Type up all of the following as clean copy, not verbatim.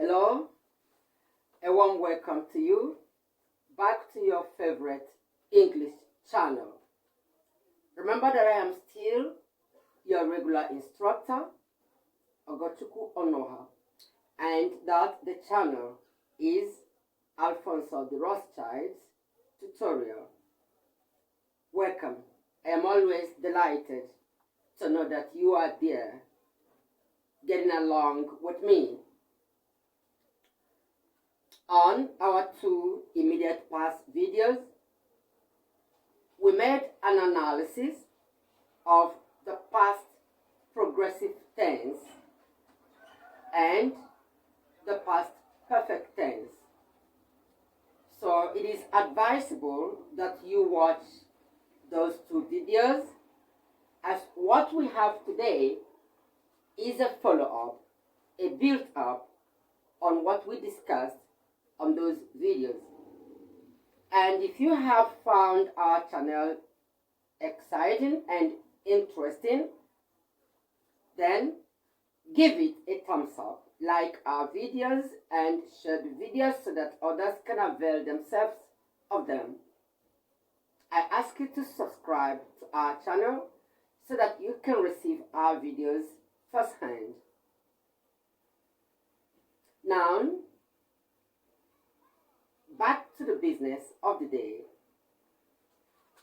Hello, a warm welcome to you back to your favorite English channel. Remember that I am still your regular instructor, Ogochukwuonuoha, and that the channel is Alfonso the Rothschild's tutorial. Welcome. I am always delighted to know that you are there getting along with me. On our two immediate past videos, we made an analysis of the past progressive tense and the past perfect tense. So it is advisable that you watch those two videos, as what we have today is a follow-up, a build-up on what we discussed on those videos. And if you have found our channel exciting and interesting, then give it a thumbs up, like our videos, and share the videos so that others can avail themselves of them. I ask you to subscribe to our channel so that you can receive our videos firsthand. Now, back to the business of the day.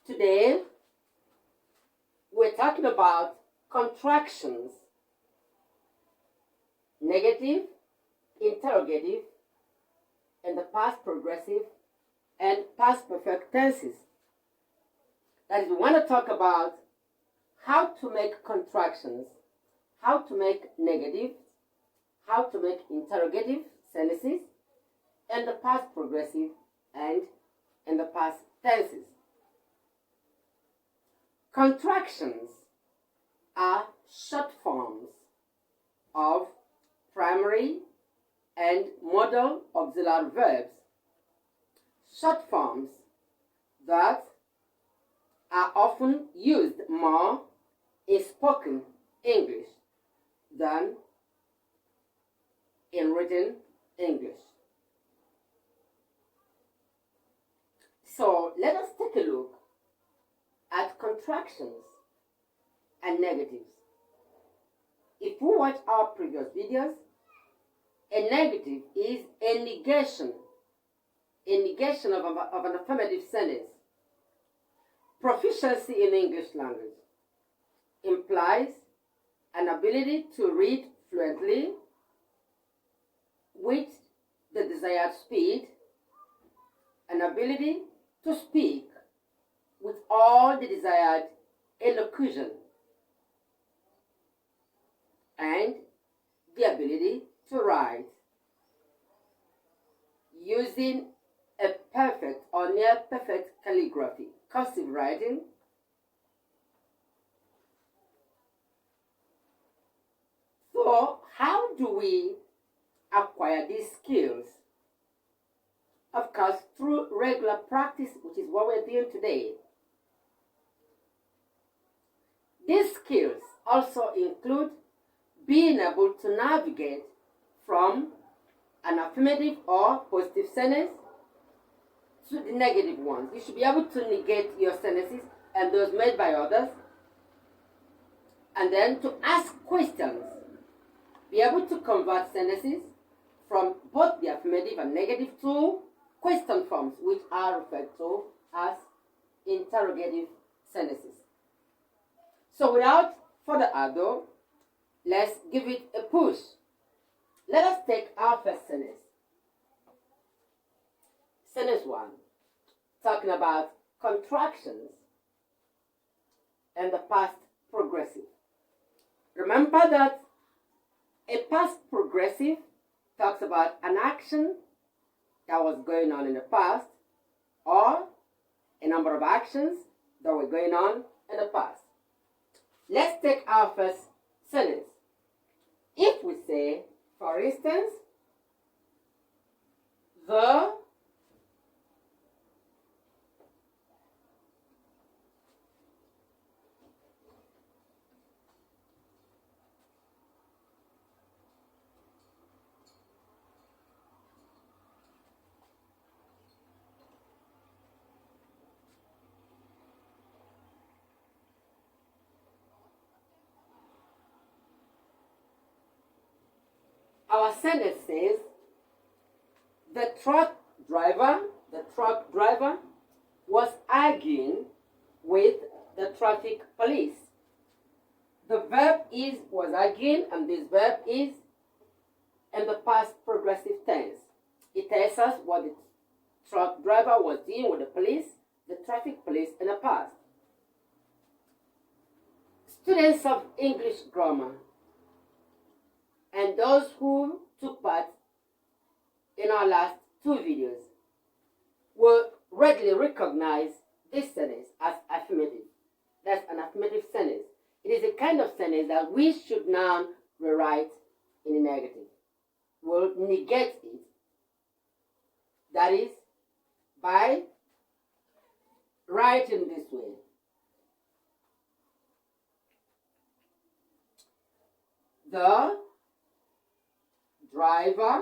Today, we're talking about contractions, negative, interrogative, and the past progressive and past perfect tenses. That is, we want to talk about how to make contractions, how to make negative, how to make interrogative sentences, and the past progressive and the past tenses. Contractions are short forms of primary and modal auxiliary verbs. Short forms that are often used more in spoken English than in written English. So let us take a look at contractions and negatives. If we watch our previous videos, a negative is a negation of an affirmative sentence. Proficiency in English language implies an ability to read fluently with the desired speed, an ability to speak with all the desired elocution, and the ability to write using a perfect or near perfect calligraphy, cursive writing, so how do we acquire these skills? Of course, through regular practice, which is what we're doing today. These skills also include being able to navigate from an affirmative or positive sentence to the negative ones. You should be able to negate your sentences and those made by others, and then to ask questions. Be able to convert sentences from both the affirmative and negative to question forms, which are referred to as interrogative sentences. So without further ado, let's give it a push. Let us take our first sentence. Sentence 1, talking about contractions and the past progressive. Remember that a past progressive talks about an action that was going on in the past, or a number of actions that were going on in the past. Let's take our first sentence. If we say, for instance, the our sentence says, the truck driver was arguing with the traffic police. The verb is was arguing, and this verb is in the past progressive tense. It tells us what the truck driver was doing with the police, the traffic police, in the past. Students of English grammar and those who took part in our last two videos will readily recognize this sentence as affirmative. That's an affirmative sentence. It is a kind of sentence that we should now rewrite in a negative. We'll negate it. That is, by writing this way. The driver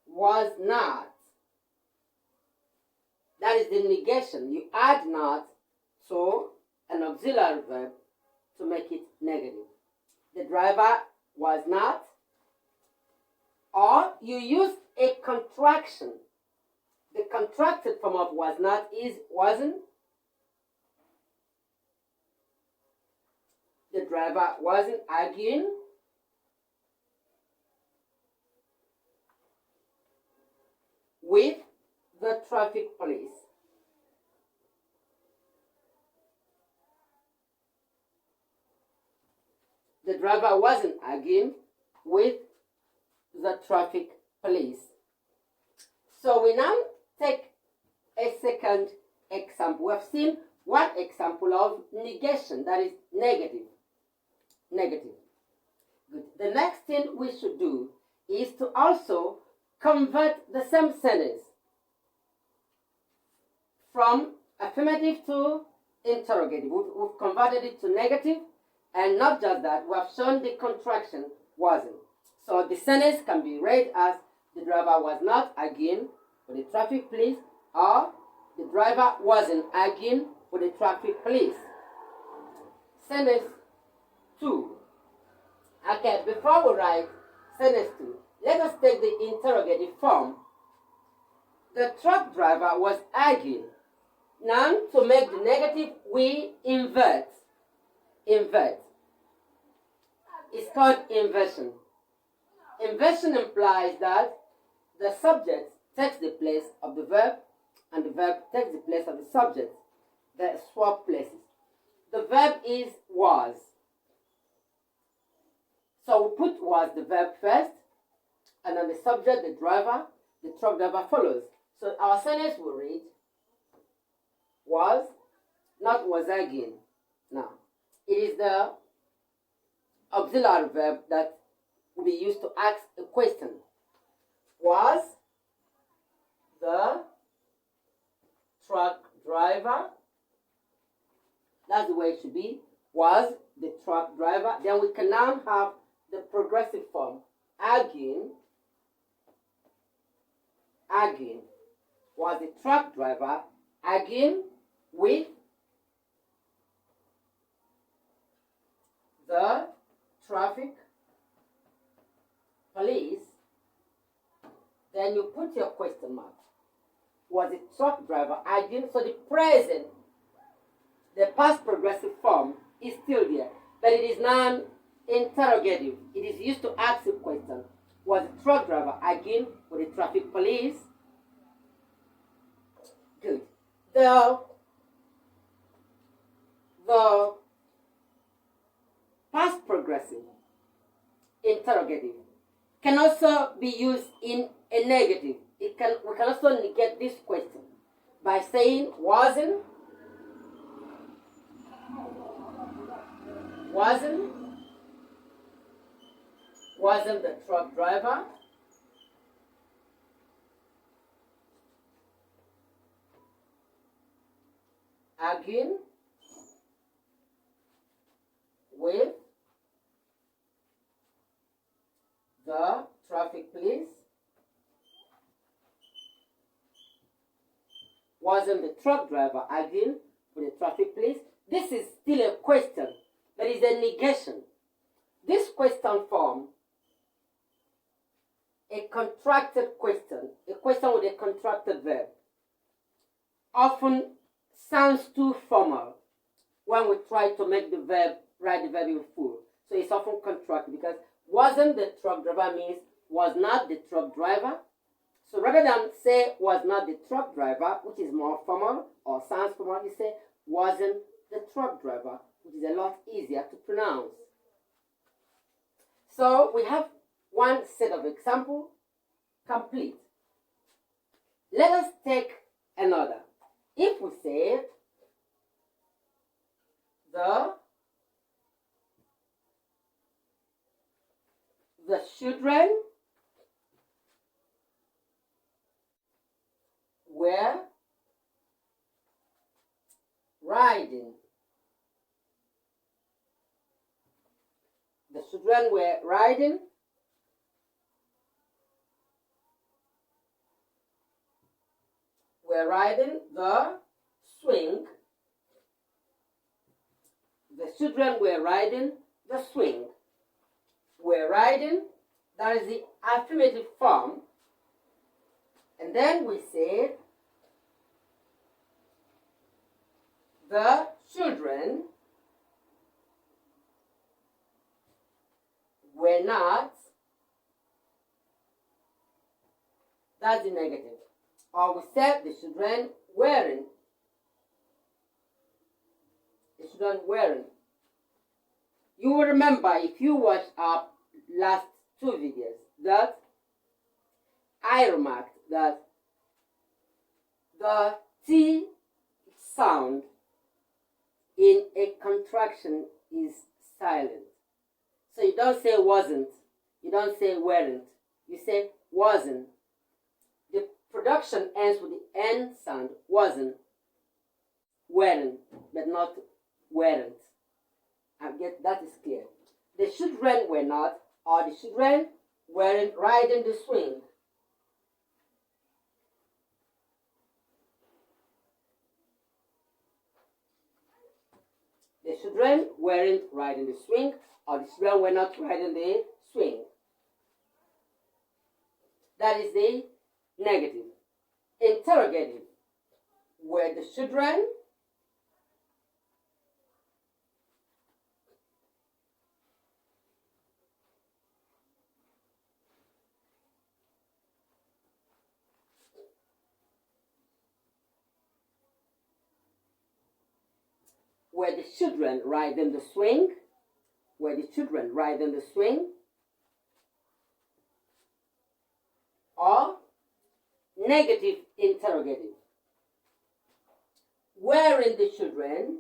was not. That is the negation. You add not to an auxiliary verb to make it negative. The driver was not, or you use a contraction. The contracted form of was not is wasn't. The driver wasn't arguing. With the traffic police. The driver wasn't arguing with the traffic police. So we now take a second example. We have seen one example of negation, that is negative. Negative. Good. The next thing we should do is to also convert the same sentence from affirmative to interrogative. We've converted it to negative, and not just that, we have shown the contraction wasn't. So the sentence can be read as the driver was not arguing with the traffic police, or the driver wasn't arguing with the traffic police. Sentence 2. Okay, before we write sentence 2, let us take the interrogative form. The truck driver was arguing. Now, to make the negative, we invert. Invert. It's called inversion. Inversion implies that the subject takes the place of the verb, and the verb takes the place of the subject. They swap places. The verb is was. So we put was the verb first, and then the subject, the driver, the truck driver follows. So our sentence will read, was, not was again. Now, it is the auxiliary verb that will be used to ask a question. Was the truck driver? That's the way it should be. Was the truck driver? Then we can now have the progressive form. Arguing. Was the truck driver arguing with the traffic police? Then you put your question mark. Was the truck driver arguing? So the present, the past progressive form is still there, but it is non-interrogative. It is used to ask a question. Was the truck driver arguing with the traffic police? Good. The past progressive interrogative can also be used in a negative. We can also negate this question by saying wasn't the truck driver arguing with the traffic police? Wasn't the truck driver arguing with the traffic police? This is still a question, There is a negation. This question form, a contracted question, a question with a contracted verb, often sounds too formal when we try to make the verb, write the verb in full. So it's often contracted because wasn't the truck driver means was not the truck driver. So rather than say was not the truck driver, which is more formal or sounds formal, you say wasn't the truck driver, which is a lot easier to pronounce. So we have one set of example complete. Let us take another. If we say the children were riding. The children were riding the swing. The children were riding the swing. Were riding, that is the affirmative form. And then we say the children were not, that's the negative. Or we said the children weren't. The children weren't. You will remember if you watched our last two videos that I remarked that the T sound in a contraction is silent. So you don't say wasn't, you don't say weren't, you say wasn't. The production ends with the N sound, wasn't, weren't, but not weren't. I guess that is clear. The children were not, or the children weren't riding the swing. The children weren't riding the swing, or the children were not riding the swing. That is the negative. Interrogative. Were the children riding the swing? Were the children riding the swing? Or negative interrogative. Weren't the children?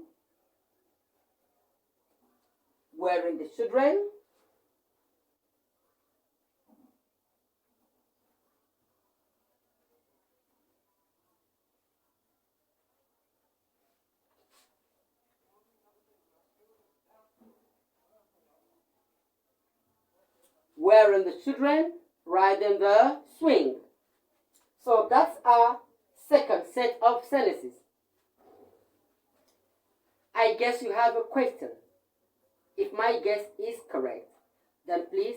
Weren't the children? Weren't the children riding the swing? So that's our second set of sentences. I guess you have a question. If my guess is correct, then please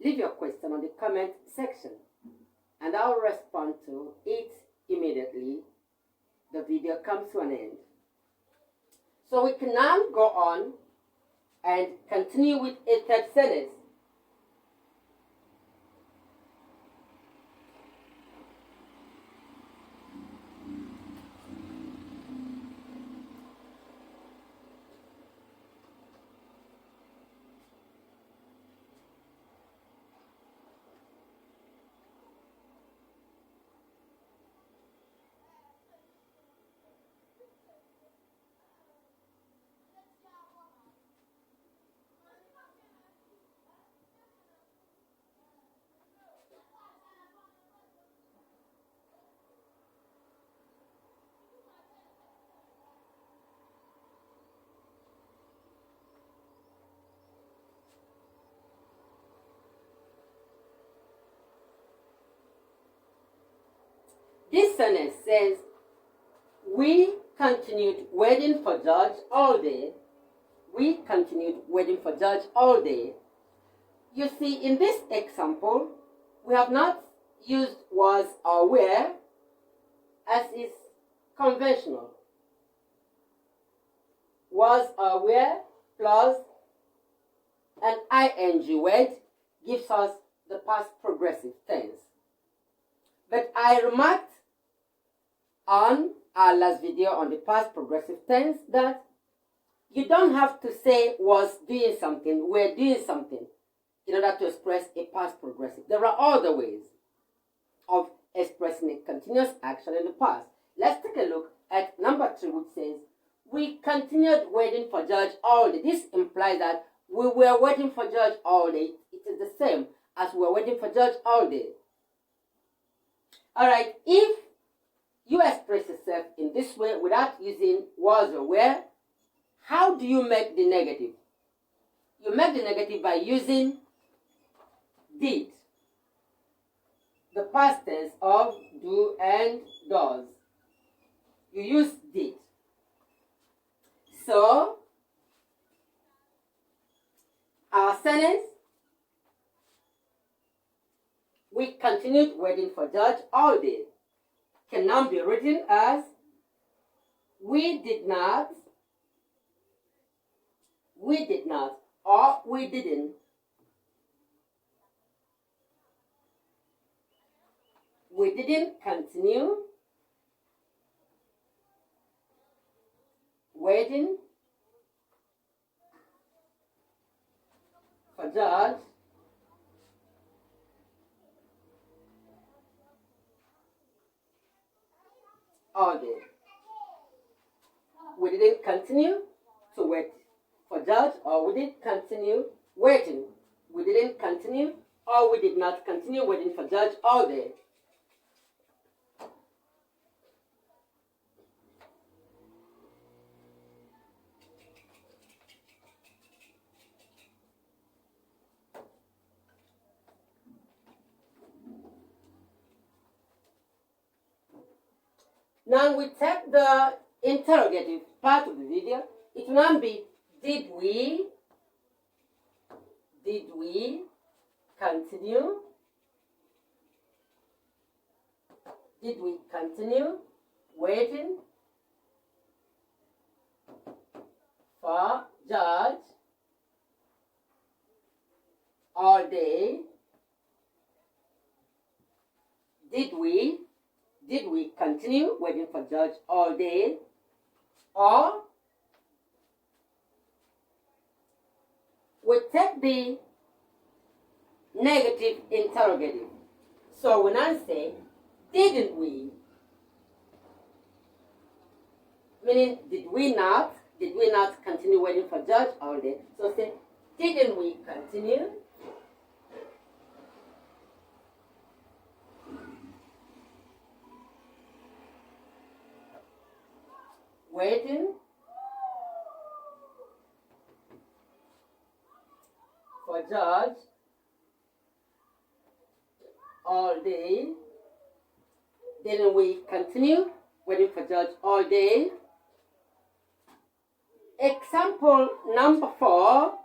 leave your question on the comment section and I'll respond to it immediately the video comes to an end. So we can now go on and continue with a third sentence. This sentence says, we continued waiting for George all day We continued waiting for judge all day. You see, in this example, we have not used was or were as is conventional. Was or were plus an ing word gives us the past progressive tense. But I remarked on our last video on the past progressive tense that you don't have to say was doing something, were doing something in order to express a past progressive. There are other ways of expressing a continuous action in the past. Let's take a look at number 3, which says, we continued waiting for judge all day. This implies that we were waiting for judge all day. It is the same as we were waiting for judge all day. All right, if you express yourself in this way without using was or were, how do you make the negative? You make the negative by using did, the past tense of do and does. You use did. So, our sentence, we continued waiting for judge all day, can now be written as we did not, or we didn't continue waiting for judge all day. We didn't continue to wait for judge, or we did continue waiting. We didn't continue, or we did not continue waiting for judge all day. Now we take the interrogative part of the video. It will now be, did we continue? Did we continue waiting for judge all day? Did we continue waiting for judge all day? Or we take the negative interrogative. So when I say, didn't we? Meaning, did we not continue waiting for judge all day? So say, didn't we continue waiting for judge all day? Didn't we continue waiting for judge all day? Example number 4.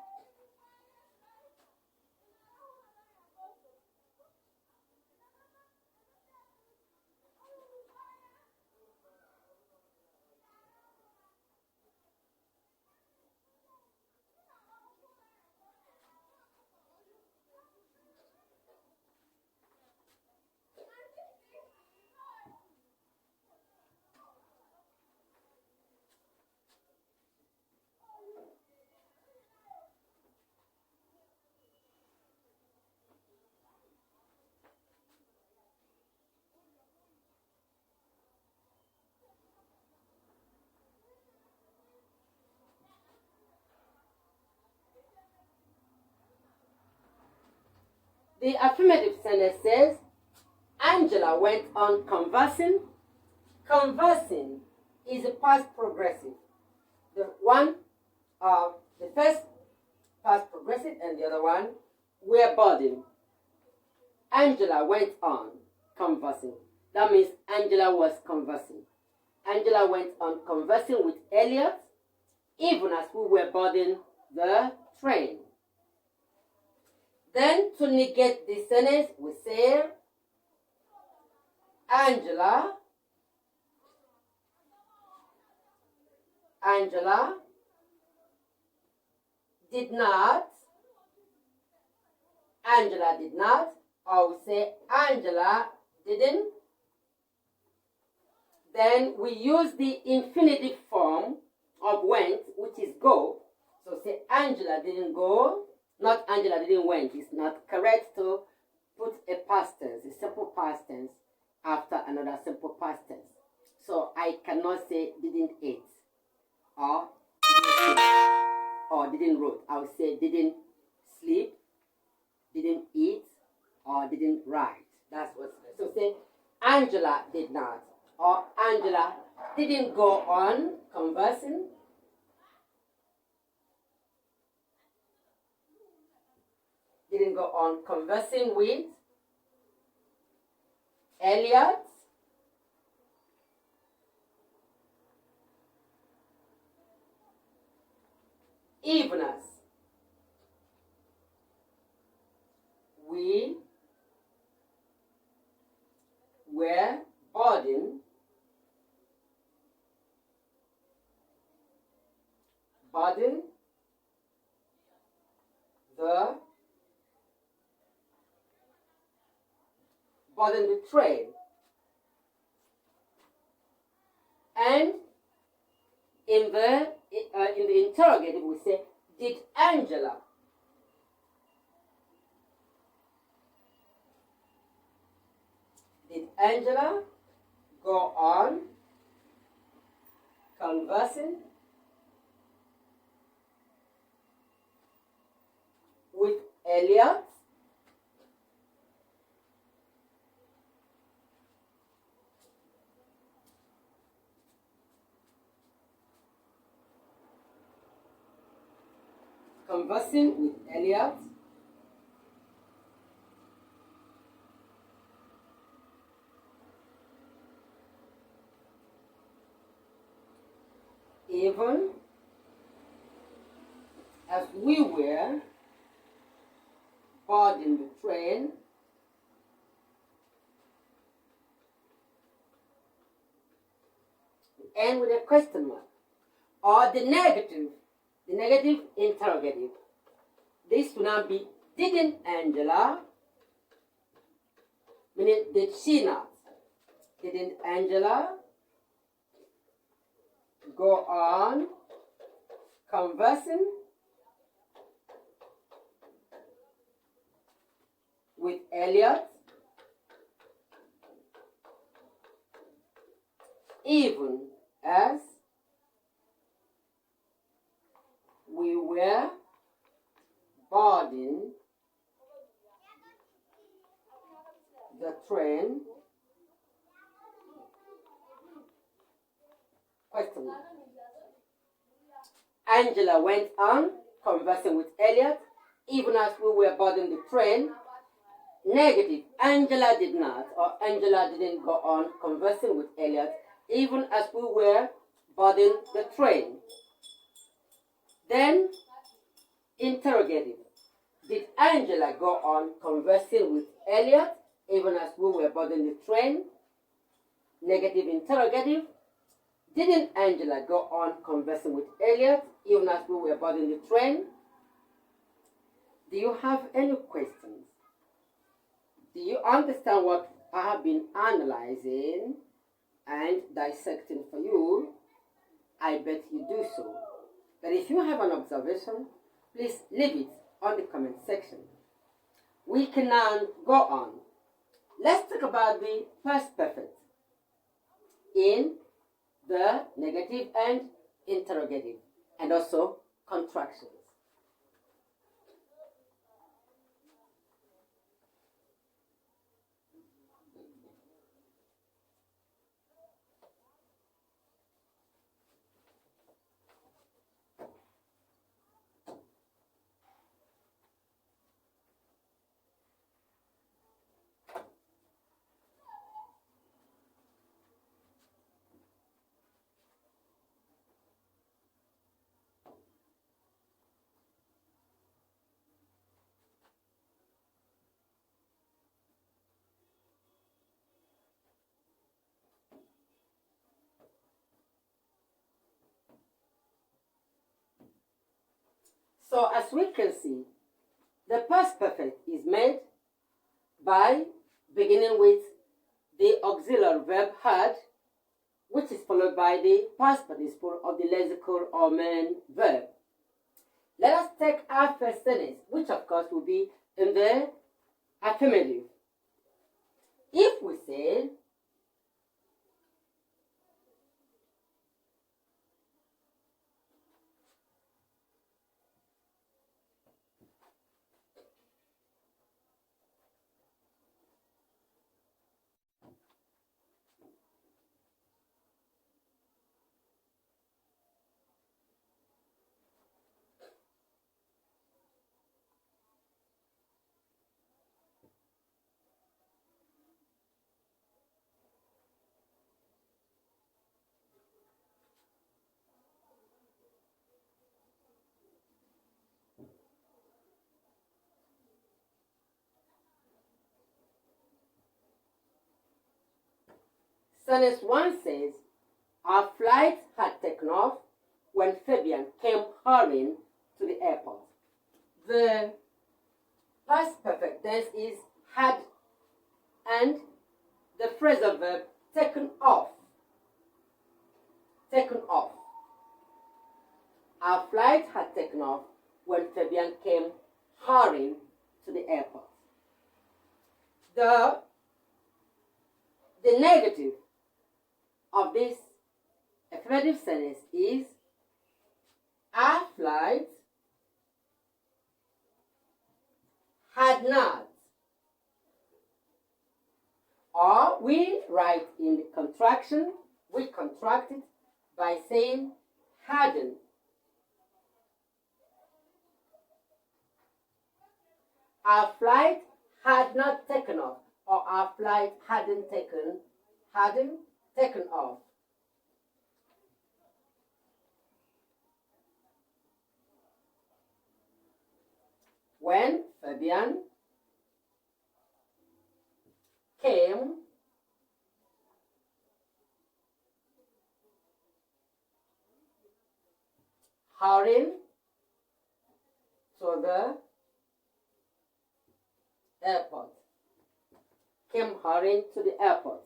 The affirmative sentence says, Angela went on conversing. Conversing is a past progressive. The first past progressive and the other one were budding. Angela went on conversing. That means Angela was conversing. Angela went on conversing with Elliot even as we were boarding the train. Then, to negate this sentence, we say, Angela did not, or we say Angela didn't. Then we use the infinitive form of went, which is go. So say Angela didn't go, not Angela didn't went. It's not correct to put a past tense, a simple past tense, after another simple past tense. So I cannot say didn't eat, or didn't sleep, or didn't wrote. I would say didn't sleep, didn't eat, or didn't write. That's what's so say Angela did not, or Angela didn't go on conversing. Didn't go on conversing with Elliot. Even as we were boarding the train. And in the interrogative we say, did Angela go on conversing with Elliot? Conversing with Elliot. Even as we were boarding the train, and with a question mark, or the negative interrogative. This will now be, didn't Angela, meaning did she not? Didn't Angela go on conversing with Elliot even as we were boarding the train? Question mark. Angela went on conversing with Elliot even as we were boarding the train. Negative. Angela did not, or Angela didn't go on conversing with Elliot even as we were boarding the train. Then, interrogative. Did Angela go on conversing with Elliot even as we were boarding the train? Negative interrogative. Didn't Angela go on conversing with Elliot even as we were boarding the train? Do you have any questions? Do you understand what I have been analyzing and dissecting for you? I bet you do so. But if you have an observation, please leave it on the comment section. We can now go on. Let's talk about the past perfect in the negative and interrogative, and also contractions. So as we can see, the past perfect is made by beginning with the auxiliary verb had, which is followed by the past participle of the lexical or main verb. Let us take our first sentence, which of course will be in the affirmative. If we say, sentence 1 says, our flight had taken off when Fabian came hurrying to the airport. The past perfect tense is had, and the phrasal verb taken off. Taken off. Our flight had taken off when Fabian came hurrying to the airport. The negative of this affirmative sentence is our flight had not. Or we write in the contraction, we contract it by saying hadn't. Our flight had not taken off, or our flight hadn't taken off. When Fabian came hurrying to the airport. Came hurrying to the airport.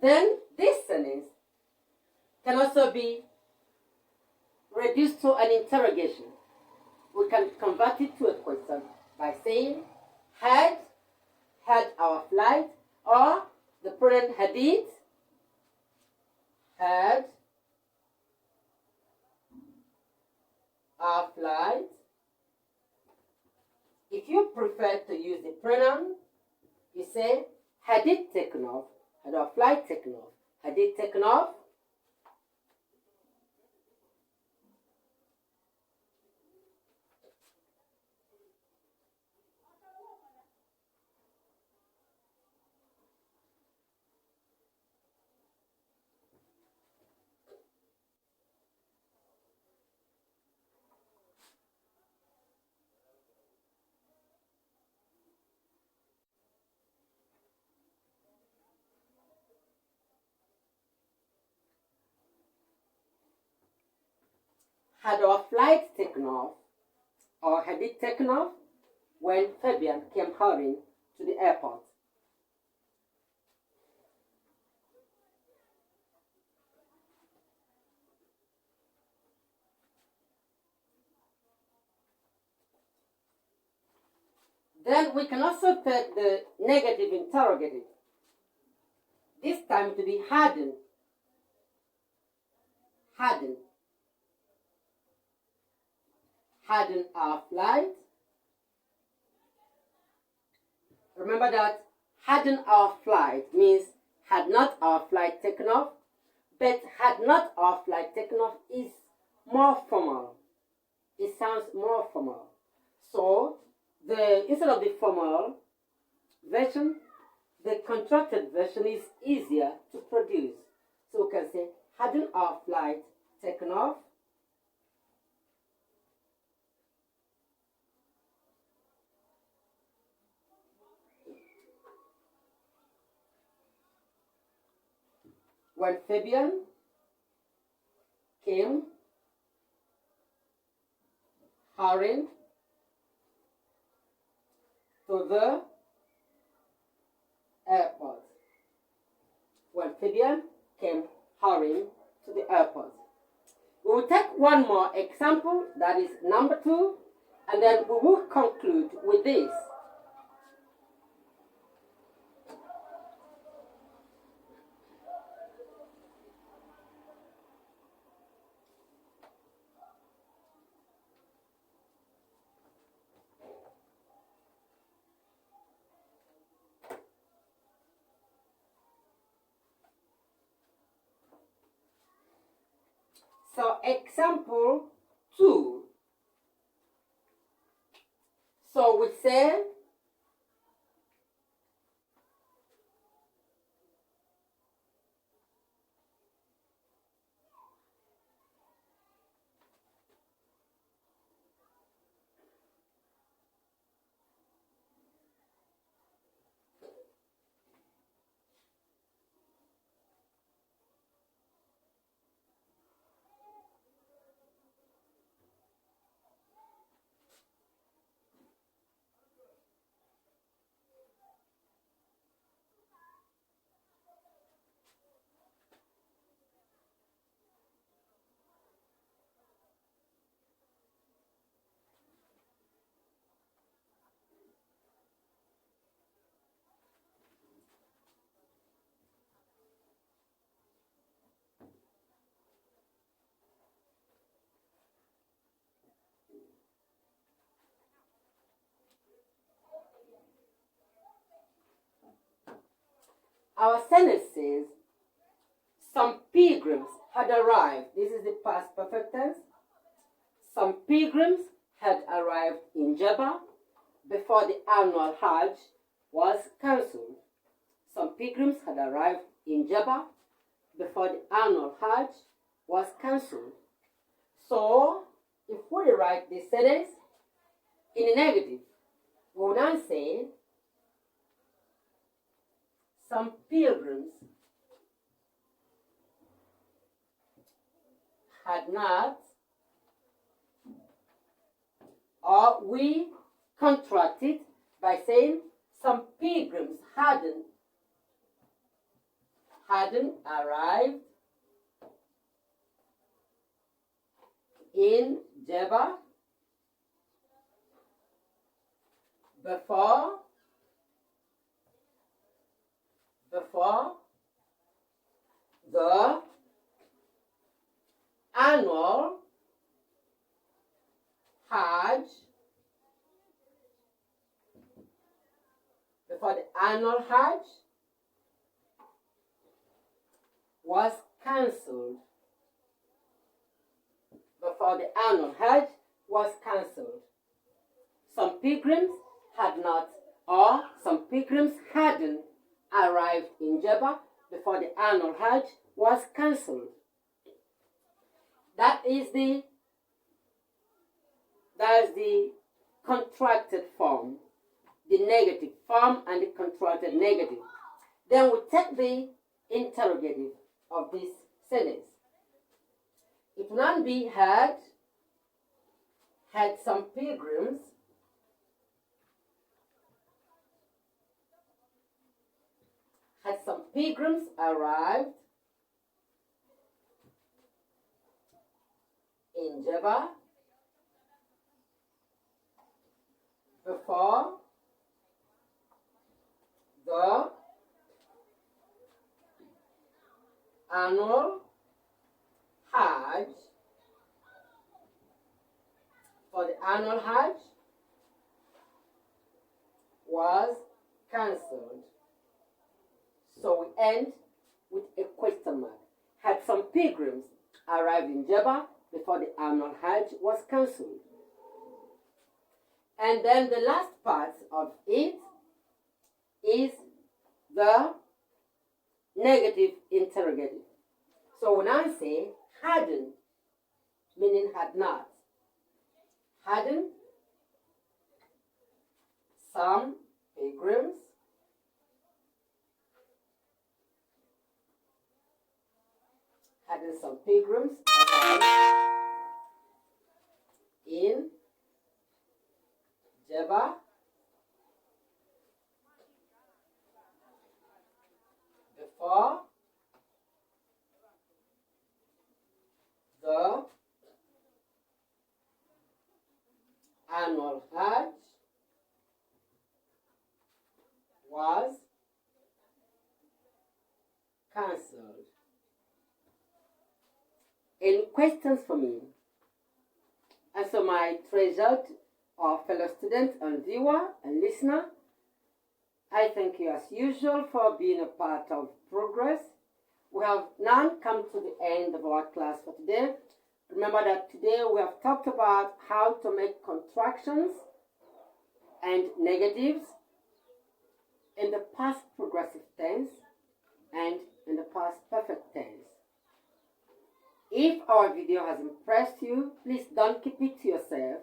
Then this sentence can also be reduced to an interrogation. We can convert it to a question by saying had our flight, or the pronoun had it, had our flight. If you prefer to use the pronoun, you say had it taken off, had our flight taken off, had it taken off. Had our flight taken off, or had it taken off when Fabian came hurrying to the airport? Then we can also take the negative interrogative. This time to be hadn't. Hadn't our flight. Remember that hadn't our flight means had not our flight taken off, but had not our flight taken off is more formal. It sounds more formal. So instead of the formal version, the contracted version is easier to produce. So we can say hadn't our flight taken off. When Fabian came hurrying to the airport. When Fabian came hurrying to the airport. We will take one more example, that is number 2, and then we will conclude with this. So example 2. So we say our sentence says, some pilgrims had arrived. This is the past perfect tense. Some pilgrims had arrived in Jeddah before the annual Hajj was cancelled. Some pilgrims had arrived in Jeddah before the annual Hajj was cancelled. So, if we write this sentence in the negative, we will now say, some pilgrims had not, or we contract it by saying some pilgrims hadn't arrived in Jeddah before the annual Hajj was cancelled. Before the annual Hajj was cancelled. Some pilgrims had not, or some pilgrims hadn't arrived in Jeddah before the annual Hajj was cancelled. That is the contracted form, the negative form and the contracted negative. Then we take the interrogative of this sentence. It will not be had some pilgrims arrived in Jeddah before the annual Hajj was cancelled. So we end with a question mark. Had some pilgrims arrived in Jeddah before the annual Hajj was cancelled. And then the last part of it is the negative interrogative. So when I say hadn't, meaning had not, hadn't some pilgrims arrived in ever. Before the annual Hajj was cancelled. Any questions for me? And so my treasured fellow student and viewer and listener, I thank you as usual for being a part of progress. We have now come to the end of our class for today. Remember that today we have talked about how to make contractions and negatives in the past progressive tense and in the past perfect tense. If our video has impressed you, please don't keep it to yourself.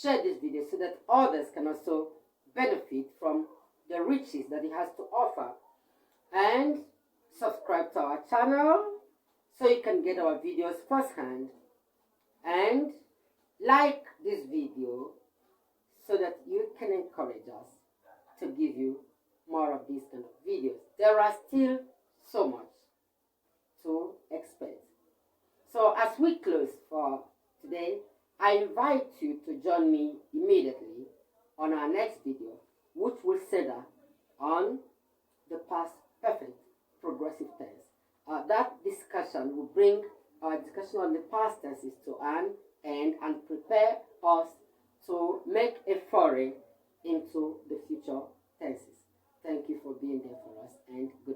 Share this video so that others can also benefit from the riches that it has to offer. And subscribe to our channel so you can get our videos firsthand. And like this video so that you can encourage us to give you more of these kind of videos. There are still so much to expect. So as we close for today, I invite you to join me immediately on our next video, which will center on the past perfect progressive tense. That discussion will bring our discussion on the past tenses to an end and prepare us to make a foray into the future tenses. Thank you for being there for us, and good